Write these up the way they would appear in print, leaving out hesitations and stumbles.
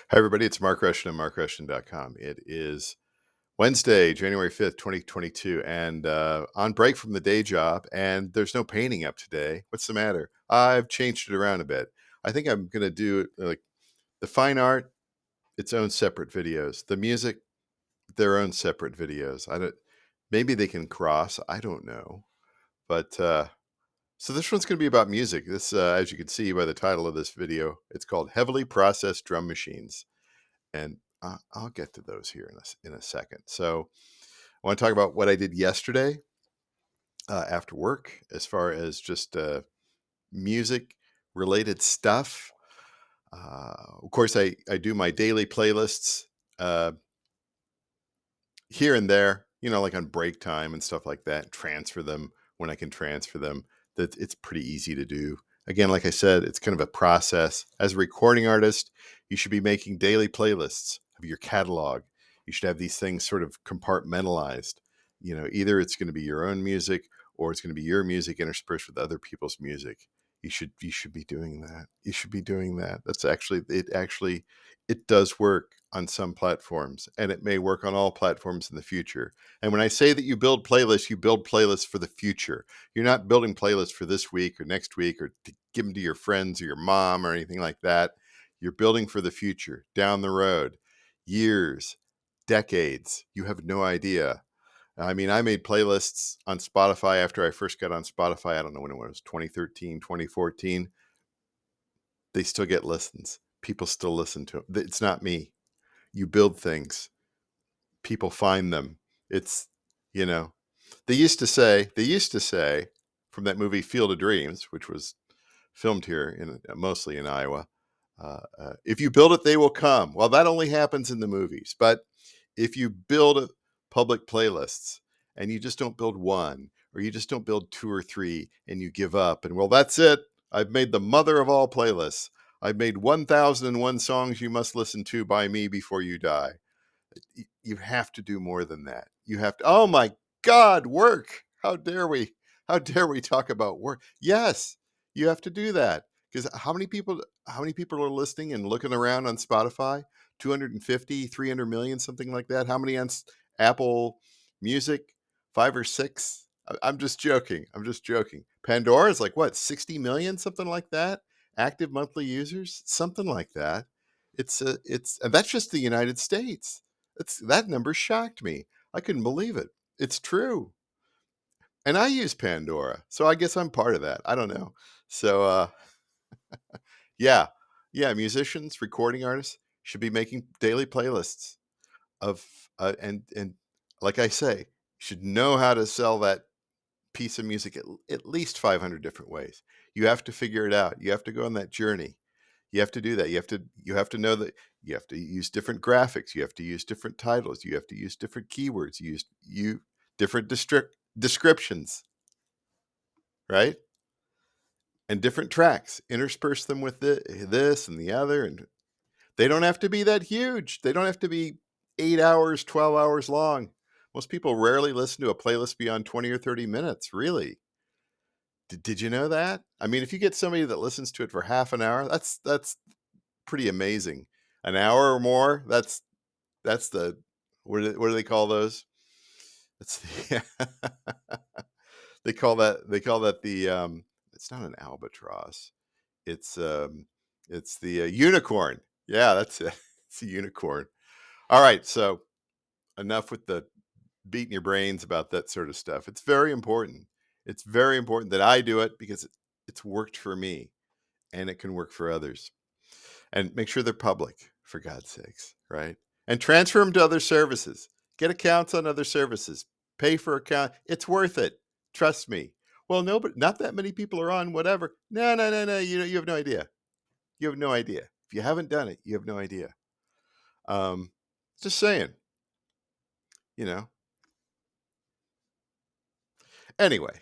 Hi, everybody. It's Mark Rushton of markrushton.com. It is Wednesday, January 5th, 2022, and on break from the day job, and there's no painting up today. What's the matter? I've changed it around a bit. I think I'm going to do like the fine art, its own separate videos, the music, their own separate videos. Maybe they can cross. I don't know. But so this one's going to be about music. This, as you can see by the title of this video, it's called Heavily Processed Drum Machines. And I'll get to those here in a second. So I want to talk about what I did yesterday after work as far as just music related stuff. Of course, I do my daily playlists uh, here and there, like on break time and stuff like that, transfer them when I can transfer them. That it's pretty easy to do. Again, like I said, it's kind of a process. As a recording artist, you should be making daily playlists of your catalog. You should have these things sort of compartmentalized. Either it's going to be your own music or it's going to be your music interspersed with other people's music. You should be doing that. You should be doing that. It does work on some platforms, and it may work on all platforms in the future. And when I say that you build playlists for the future. You're not building playlists for this week or next week or to give them to your friends or your mom or anything like that. You're building for the future, down the road, years, decades. You have no idea. I mean, I made playlists on Spotify after I first got on Spotify. I don't know when it was, 2013, 2014. They still get listens. People still listen to them. It's not me. You build things, people find them. It's, you know, they used to say from that movie Field of Dreams, which was filmed here mostly in Iowa, if you build it, they will come. Well, that only happens in the movies. But if you build public playlists and you just don't build one, or you just don't build two or three, and you give up, and well, that's it. I've made the mother of all playlists. I've made 1001 songs you must listen to by me before you die. You have to do more than that. You have to, oh my God, work. How dare we? How dare we talk about work? Yes, you have to do that. Because how many people are listening and looking around on Spotify? 250, 300 million, something like that. How many on Apple Music? 5 or 6? I'm just joking. Pandora is like what, 60 million, something like that? Active monthly users, something like that. And that's just the United States. That number shocked me. I couldn't believe it. It's true. And I use Pandora, so I guess I'm part of that. I don't know. So yeah, musicians, recording artists should be making daily playlists of and like I say, should know how to sell that piece of music at least 500 different ways. You have to figure it out. You have to go on that journey. You have to do that. You have to know that you have to use different graphics. You have to use different titles. You have to use different keywords. You different descriptions, right? And different tracks. Intersperse them with this and the other, and they don't have to be that huge. They don't have to be 8 hours, 12 hours long. Most people rarely listen to a playlist beyond 20 or 30 minutes, really. Did you know that? I mean, if you get somebody that listens to it for half an hour, that's pretty amazing. An hour or more, that's the what do they call those? It's the they call that the it's not an albatross. It's it's the unicorn. Yeah, that's it. It's a unicorn. All right, so enough with the beating your brains about that sort of stuff. It's very important. It's very important that I do it because it's worked for me and it can work for others. And make sure they're public, for God's sakes, right? And transfer them to other services. Get accounts on other services. Pay for account. It's worth it. Trust me. Well, no, but not that many people are on whatever. No, no, no, no. You have no idea. You have no idea. If you haven't done it, you have no idea. Um, just saying, you know. Anyway,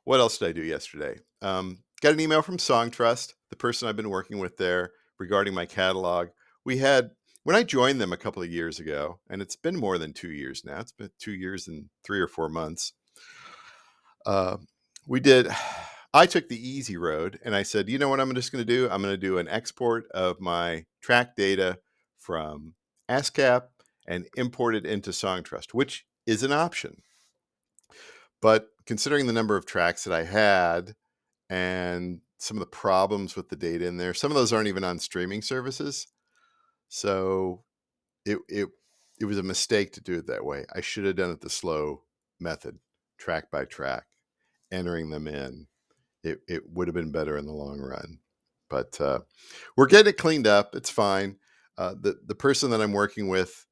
what else did I do yesterday? Got an email from Song Trust, the person I've been working with there, regarding my catalog. We had, when I joined them a couple of years ago, and it's been more than 2 years now, it's been 2 years and 3 or 4 months. Uh, I took the easy road and I said, you know what I'm just going to do? I'm going to do an export of my track data from ASCAP and import it into Songtrust, which is an option. But considering the number of tracks that I had and some of the problems with the data in there, some of those aren't even on streaming services. So it was a mistake to do it that way. I should have done it the slow method, track by track, entering them in. It would have been better in the long run. But we're getting it cleaned up. It's fine. The person that I'm working with,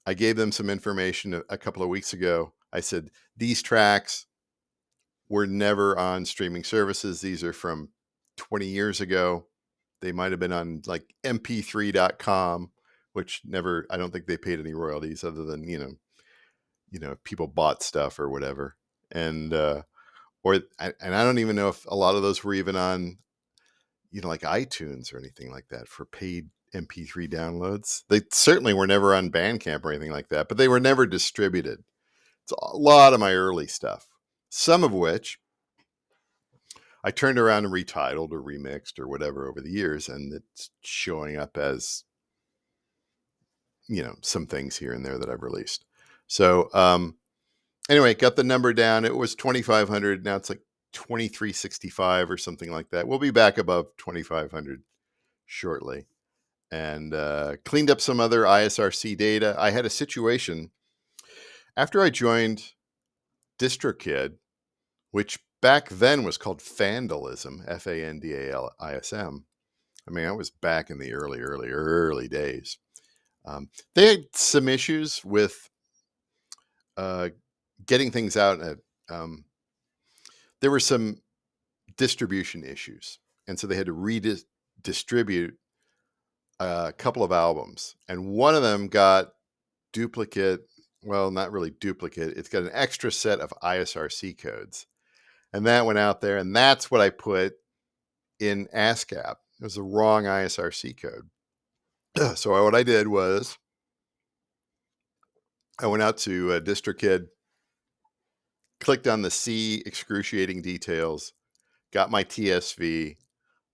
I gave them some information a couple of weeks ago. I said, these tracks were never on streaming services. These are from 20 years ago. They might have been on like mp3.com, which never, I don't think they paid any royalties other than, people bought stuff or whatever. And I don't even know if a lot of those were even on, like iTunes or anything like that for paid MP3 downloads. They certainly were never on Bandcamp or anything like that, but they were never distributed. It's a lot of my early stuff, some of which I turned around and retitled or remixed or whatever over the years, and it's showing up as, some things here and there that I've released. So anyway, got the number down. It was 2,500. Now it's like 2,365 or something like that. We'll be back above 2,500 shortly. And cleaned up some other ISRC data. I had a situation after I joined DistroKid, which back then was called Fandalism, Fandalism. I mean, I was back in the early days. They had some issues with getting things out. There were some distribution issues, and so they had to redistribute a couple of albums, and one of them got duplicate. Well, not really duplicate. It's got an extra set of ISRC codes, and that went out there, and that's what I put in ASCAP. It was the wrong ISRC code. So what I did was I went out to DistroKid, clicked on the C excruciating details, got my TSV,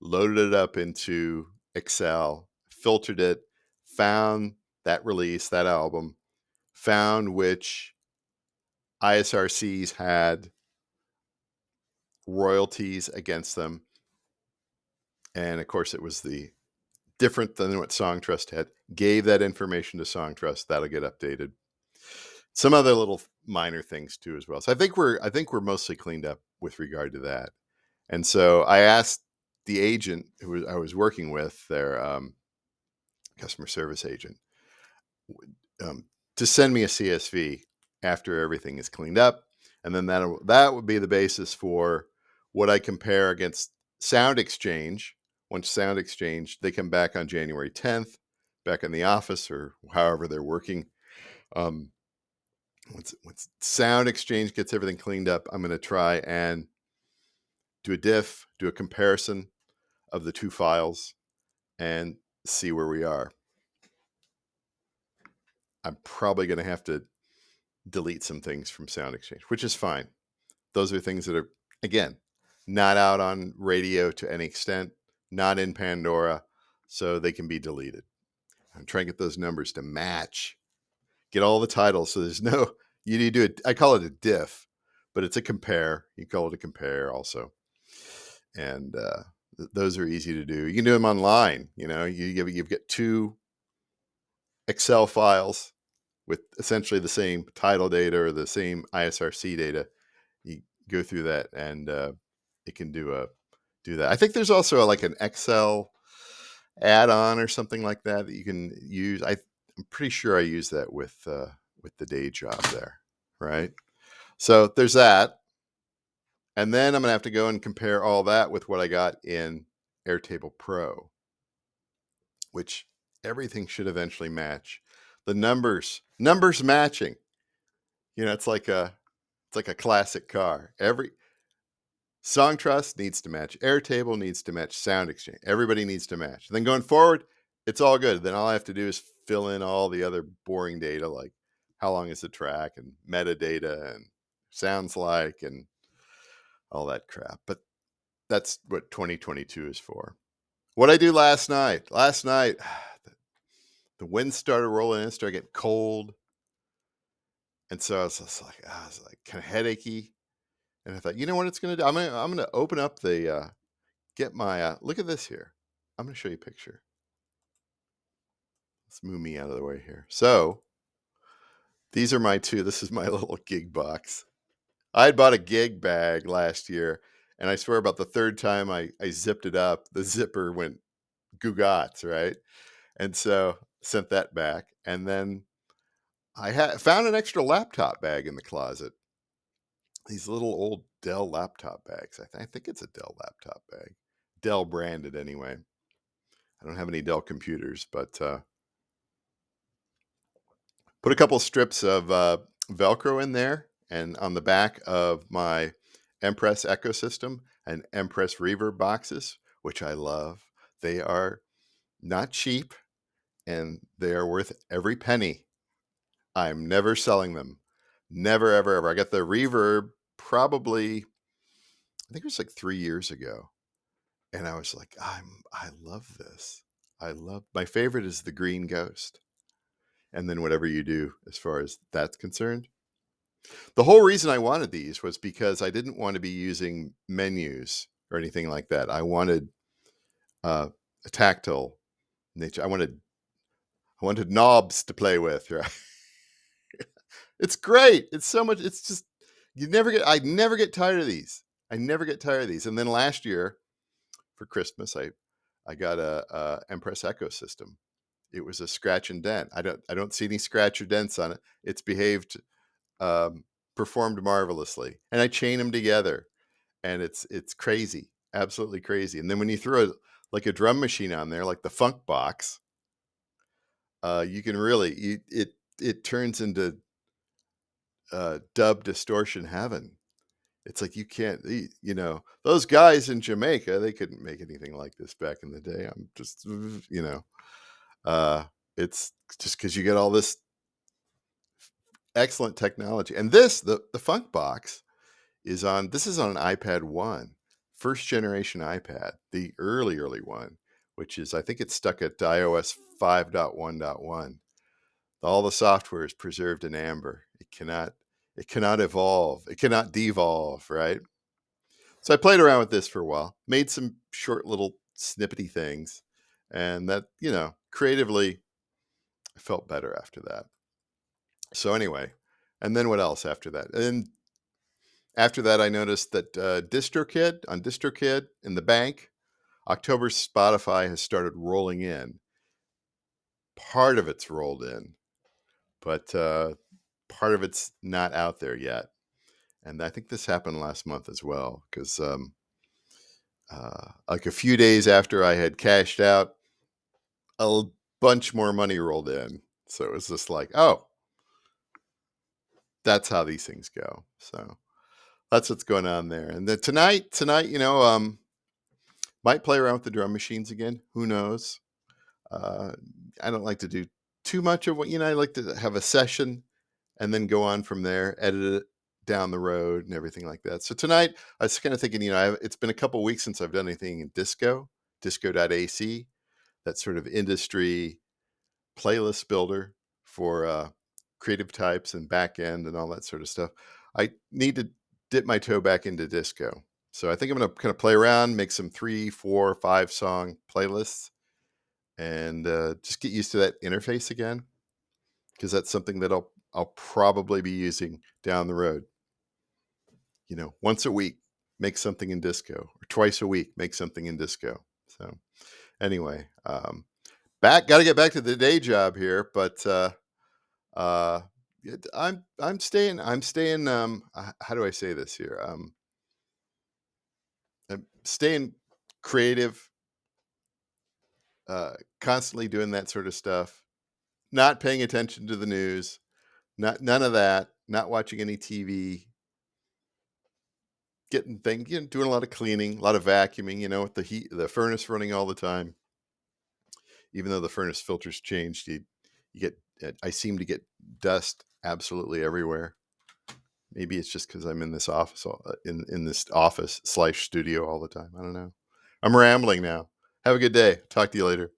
loaded it up into Excel, filtered it, found that release, that album, found which ISRCs had royalties against them. And of course, it was the different than what Songtrust had. Gave that information to Songtrust. That'll get updated. Some other little minor things too, as well. So I think we're mostly cleaned up with regard to that. And so I asked the agent who I was working with, their customer service agent, to send me a CSV after everything is cleaned up, and then that would be the basis for what I compare against Sound Exchange. Once Sound Exchange, they come back on January 10th, back in the office or however they're working. Once Sound Exchange gets everything cleaned up, I'm going to try and do a diff, do a comparison of the two files, and see where we are. I'm probably going to have to delete some things from Sound Exchange, which is fine. Those are things that are, again, not out on radio to any extent, not in Pandora, so they can be deleted. I'm trying to get those numbers to match, get all the titles. So there's no, you do it. I call it a diff, but it's a compare. You call it a compare also. And those are easy to do. You can do them online. You've got two Excel files with essentially the same title data or the same ISRC data. You go through that, and it can do that. I think there's also like an Excel add-on or something like that you can use. I'm pretty sure I use that with the day job there, right? So there's that. And then I'm going to have to go and compare all that with what I got in Airtable Pro, which everything should eventually match. The numbers matching. It's like a classic car. Every Songtrust needs to match. Airtable needs to match. Sound Exchange. Everybody needs to match. And then going forward, it's all good. Then all I have to do is fill in all the other boring data, like how long is the track and metadata and sounds like and all that crap. But that's what 2022 is for. What I do last night. the wind started rolling in, started getting cold. And so I was like kind of headachy. And I thought, you know what it's going to do? I'm going to open up get my, look at this here. I'm going to show you a picture. Let's move me out of the way here. So these are this is my little gig box. I had bought a gig bag last year, and I swear about the third time I zipped it up, the zipper went goo right? And so sent that back. And then I found an extra laptop bag in the closet. These little old Dell laptop bags. I think it's a Dell laptop bag. Dell branded anyway. I don't have any Dell computers, but put a couple strips of Velcro in there, and on the back of my Empress ecosystem and Empress Reverb boxes, which I love. They are not cheap, and they are worth every penny. I'm never selling them. Never, ever, ever. I got the Reverb probably, I think it was like 3 years ago. And I was like, I love this. My favorite is the Green Ghost. And then whatever you do as far as that's concerned. The whole reason I wanted these was because I didn't want to be using menus or anything like that. I wanted a tactile nature. I wanted knobs to play with, right? It's great. It's so much. It's just, I never get tired of these. I never get tired of these. And then last year for Christmas, I got a Empress ecosystem. It was a scratch and dent. I don't see any scratch or dents on it. It's behaved, performed marvelously, and I chain them together, and it's crazy, absolutely crazy. And then when you throw like a drum machine on there, like the Funk Box, you can really it turns into dub distortion heaven. It's like you can't, those guys in Jamaica, they couldn't make anything like this back in the day. I'm just, it's just because you get all this excellent technology. And the Funk Box is on an iPad 1, first generation iPad, the early one, which is, I think it's stuck at iOS 5.1.1. All the software is preserved in amber. It cannot evolve. It cannot devolve, right? So I played around with this for a while, made some short little snippety things, and that, creatively, I felt better after that. So anyway, and then what else after that? And after that, I noticed that DistroKid in the bank, October Spotify has started rolling in. Part of it's rolled in, but part of it's not out there yet. And I think this happened last month as well, because like a few days after I had cashed out, a bunch more money rolled in. So it was just like, oh, that's how these things go. So that's what's going on there. And then tonight, might play around with the drum machines again. Who knows? I don't like to do too much of what, I like to have a session and then go on from there, edit it down the road and everything like that. So tonight I was kind of thinking, it's been a couple weeks since I've done anything in disco.ac, that sort of industry playlist builder for creative types and back end and all that sort of stuff. I need to dip my toe back into disco. So I think I'm going to kind of play around, make some 3, 4, 5 song playlists, and just get used to that interface again, because that's something that I'll probably be using down the road. Once a week, make something in disco, or twice a week, make something in disco. So anyway, got to get back to the day job here, but I'm staying. How do I say this here? I'm staying creative, constantly doing that sort of stuff, not paying attention to the news, none of that, not watching any TV, getting things, doing a lot of cleaning, a lot of vacuuming, with the furnace running all the time. Even though the furnace filters changed, I seem to get dust absolutely everywhere. Maybe it's just because I'm in this office, in this office / studio all the time. I don't know. I'm rambling now. Have a good day. Talk to you later.